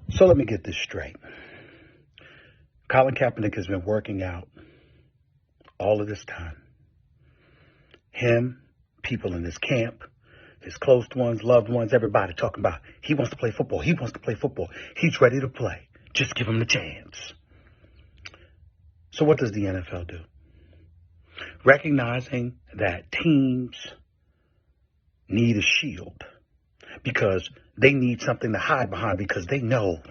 So let me get this straight. Colin Kaepernick has been working out all of this time. Him, people in his camp, his close ones, loved ones, everybody talking about he wants to play football. He wants to play football. He's ready to play. Just give him the chance. So what does the NFL do? Recognizing that teams need a shield because they need something to hide behind, because they know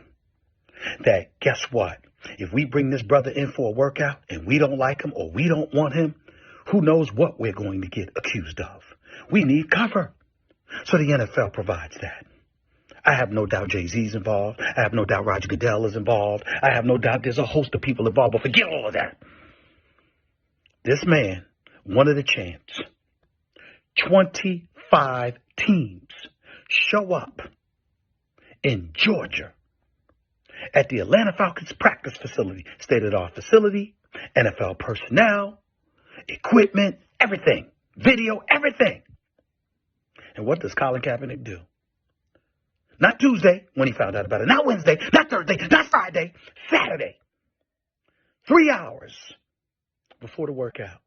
that, guess what? If we bring this brother in for a workout and we don't like him or we don't want him, who knows what we're going to get accused of. We need cover. So the NFL provides that. I have no doubt Jay-Z's involved. I have no doubt Roger Goodell is involved. I have no doubt there's a host of people involved, but forget all of that. This man wanted a chance. 25 teams show up in Georgia at the Atlanta Falcons practice facility, state-of-the-art facility, NFL personnel, equipment, everything, video, everything. And what does Colin Kaepernick do? Not Tuesday when he found out about it, not Wednesday, not Thursday, not Friday, Saturday. 3 hours before the workout.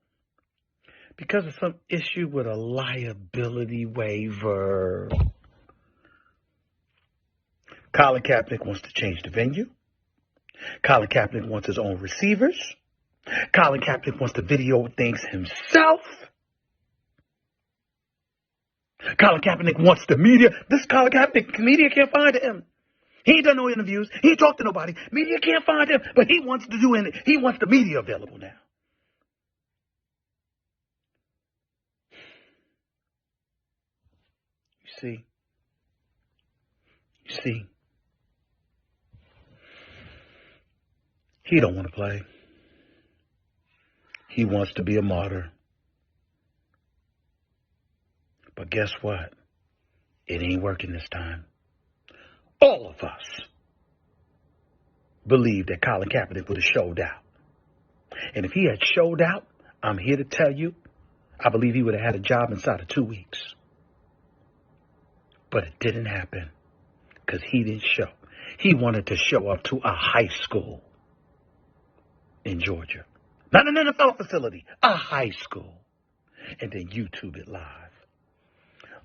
Because of some issue with a liability waiver. Colin Kaepernick wants to change the venue. Colin Kaepernick wants his own receivers. Colin Kaepernick wants to video things himself. Colin Kaepernick wants the media. This Colin Kaepernick, media can't find him. He ain't done no interviews. He ain't talked to nobody. Media can't find him, but he wants to do it. He wants the media available now. You see, he don't want to play. He wants to be a martyr. But guess what? It ain't working this time. All of us believe that Colin Kaepernick would have showed out. And if he had showed out, I'm here to tell you, I believe he would have had a job inside of 2 weeks. But it didn't happen because he didn't show. He wanted to show up to a high school in Georgia. Not an NFL facility, a high school. And then YouTube it live.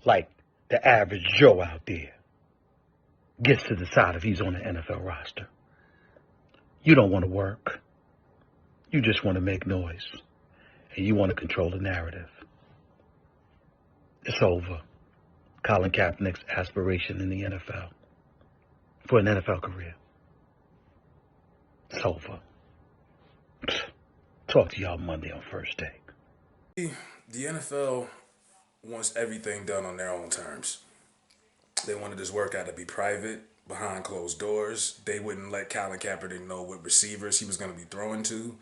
Like the average Joe out there gets to decide if he's on the NFL roster. You don't want to work. You just want to make noise. And you want to control the narrative. It's over. Colin Kaepernick's aspiration in the NFL for an NFL career. It's over. Talk to y'all Monday on First Take. The NFL wants everything done on their own terms. They wanted this workout to be private, behind closed doors. They wouldn't let Colin Kaepernick know what receivers he was going to be throwing to.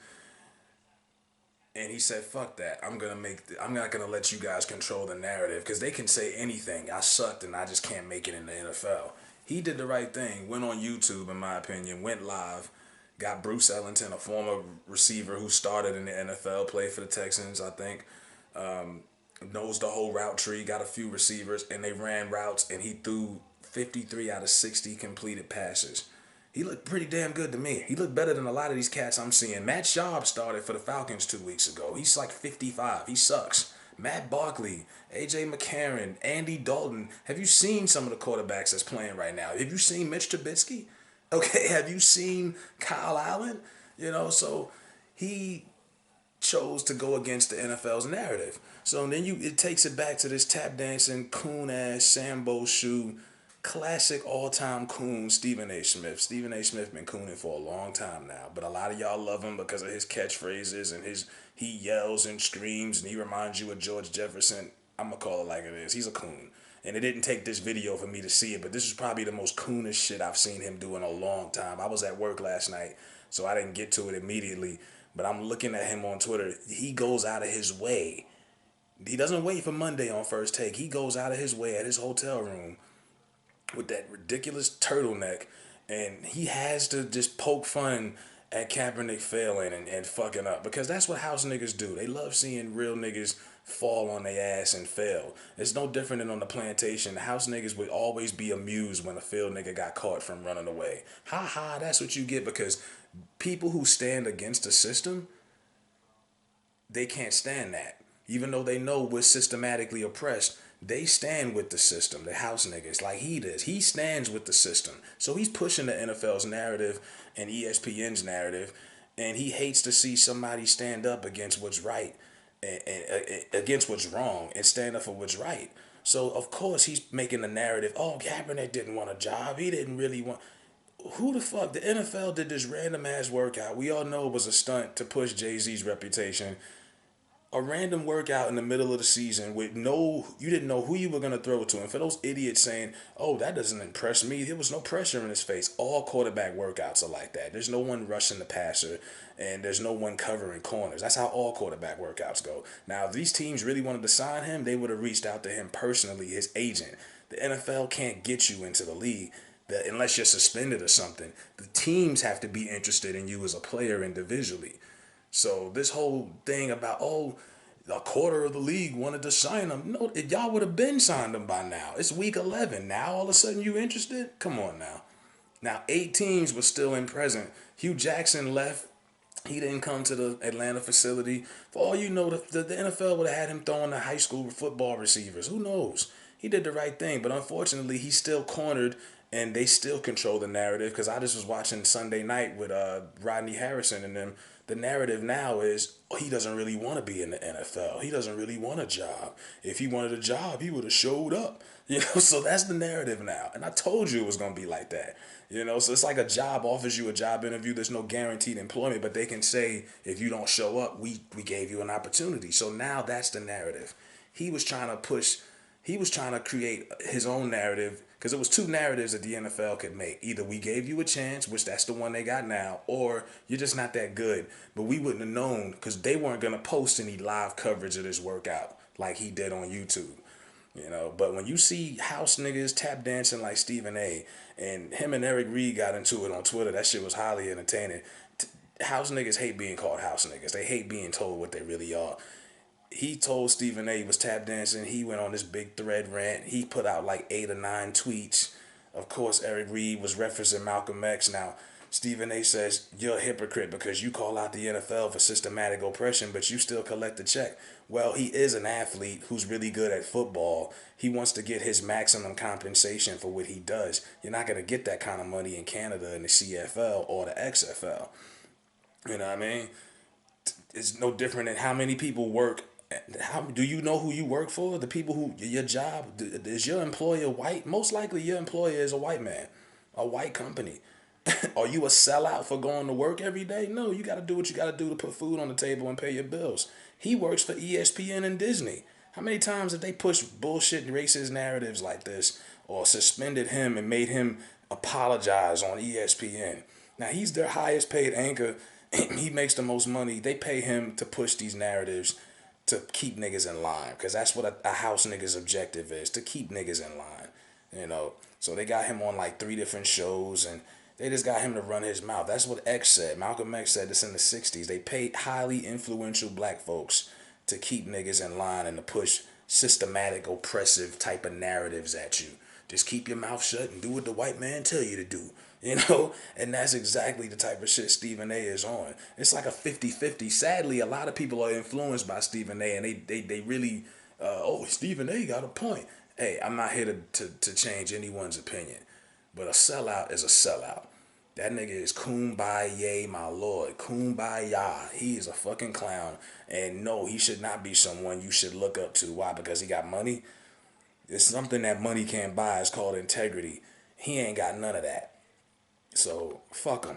And he said, fuck that. I'm not going to let you guys control the narrative, because they can say anything. I sucked and I just can't make it in the NFL. He did the right thing, went on YouTube, in my opinion, went live, got Bruce Ellington, a former receiver who started in the NFL, played for the Texans, I think, knows the whole route tree, got a few receivers, and they ran routes, and he threw 53 out of 60 completed passes. He looked pretty damn good to me. He looked better than a lot of these cats I'm seeing. Matt Schaub started for the Falcons 2 weeks ago. He's like 55. He sucks. Matt Barkley, A.J. McCarron, Andy Dalton. Have you seen some of the quarterbacks that's playing right now? Have you seen Mitch Trubisky? Okay, have you seen Kyle Allen? So he chose to go against the NFL's narrative. So then it takes it back to this tap dancing, coon ass, Sambo shoe, classic all-time coon, Stephen A. Smith. Stephen A. Smith been cooning for a long time now, but a lot of y'all love him because of his catchphrases and he yells and screams and he reminds you of George Jefferson. I'm gonna call it like it is. He's a coon. And it didn't take this video for me to see it, but this is probably the most coonish shit I've seen him do in a long time. I was at work last night, so I didn't get to it immediately, but I'm looking at him on Twitter. He goes out of his way. He doesn't wait for Monday on First Take. He goes out of his way at his hotel room with that ridiculous turtleneck, and he has to just poke fun at Kaepernick failing and fucking up, because that's what house niggas do. They love seeing real niggas fall on their ass and fail. It's no different than on the plantation. The house niggas would always be amused when a field nigga got caught from running away. Ha ha, that's what you get, because people who stand against the system, they can't stand that. Even though they know we're systematically oppressed, they stand with the system. The house niggas, like he does. He stands with the system. So he's pushing the NFL's narrative and ESPN's narrative, and he hates to see somebody stand up against what's right and against what's wrong and stand up for what's right. So of course he's making the narrative. Oh, Kaepernick didn't want a job. He didn't really want. Who the fuck? The NFL did this random ass workout. We all know it was a stunt to push Jay-Z's reputation. A random workout in the middle of the season with you didn't know who you were going to throw to. And for those idiots saying, oh, that doesn't impress me, there was no pressure in his face. All quarterback workouts are like that. There's no one rushing the passer, and there's no one covering corners. That's how all quarterback workouts go. Now, if these teams really wanted to sign him, they would have reached out to him personally, his agent. The NFL can't get you into the league unless you're suspended or something. The teams have to be interested in you as a player individually. So this whole thing about, oh, a quarter of the league wanted to sign him. No, y'all would have been signed him by now. It's week 11. Now all of a sudden you interested? Come on now. Now 8 teams were still in present. Hugh Jackson left. He didn't come to the Atlanta facility. For all you know, the NFL would have had him throwing the high school football receivers. Who knows? He did the right thing, but unfortunately, he's still cornered, and they still control the narrative. Because I just was watching Sunday Night with Rodney Harrison and them. The narrative now is, oh, he doesn't really want to be in the NFL. He doesn't really want a job. If he wanted a job, he would have showed up. So that's the narrative now. And I told you it was going to be like that. So it's like a job offers you a job interview. There's no guaranteed employment, but they can say, if you don't show up, we gave you an opportunity. So now that's the narrative. He was trying to create his own narrative, because it was 2 narratives that the NFL could make. Either we gave you a chance, which that's the one they got now, or you're just not that good. But we wouldn't have known, because they weren't going to post any live coverage of this workout like he did on YouTube. But when you see house niggas tap dancing like Stephen A, and him and Eric Reed got into it on Twitter, that shit was highly entertaining. House niggas hate being called house niggas. They hate being told what they really are. He told Stephen A he was tap dancing. He went on this big thread rant. He put out like 8 or 9 tweets. Of course, Eric Reed was referencing Malcolm X. Now, Stephen A says, you're a hypocrite because you call out the NFL for systematic oppression, but you still collect the check. Well, he is an athlete who's really good at football. He wants to get his maximum compensation for what he does. You're not going to get that kind of money in Canada in the CFL or the XFL. You know what I mean? It's no different than how many people work. How do you know who you work for? The people who, your job, is your employer white? Most likely your employer is a white man, a white company. Are you a sellout for going to work every day? No, you got to do what you got to do to put food on the table and pay your bills. He works for ESPN and Disney. How many times have they pushed bullshit racist narratives like this, or suspended him and made him apologize on ESPN? Now, he's their highest paid anchor. He makes the most money. They pay him to push these narratives to keep niggas in line, because that's what a house nigga's objective is, to keep niggas in line. So they got him on like 3 different shows, and they just got him to run his mouth. That's what X said. Malcolm X said this in the 60s. They paid highly influential black folks to keep niggas in line and to push systematic, oppressive type of narratives at you. Just keep your mouth shut and do what the white man tell you to do. And that's exactly the type of shit Stephen A is on. It's like a 50-50. Sadly, a lot of people are influenced by Stephen A, and they really, Stephen A got a point. Hey, I'm not here to change anyone's opinion, but a sellout is a sellout. That nigga is kumbaya, my lord. Kumbaya. He is a fucking clown. And no, he should not be someone you should look up to. Why? Because he got money? It's something that money can't buy. It's called integrity. He ain't got none of that. So, fuck him.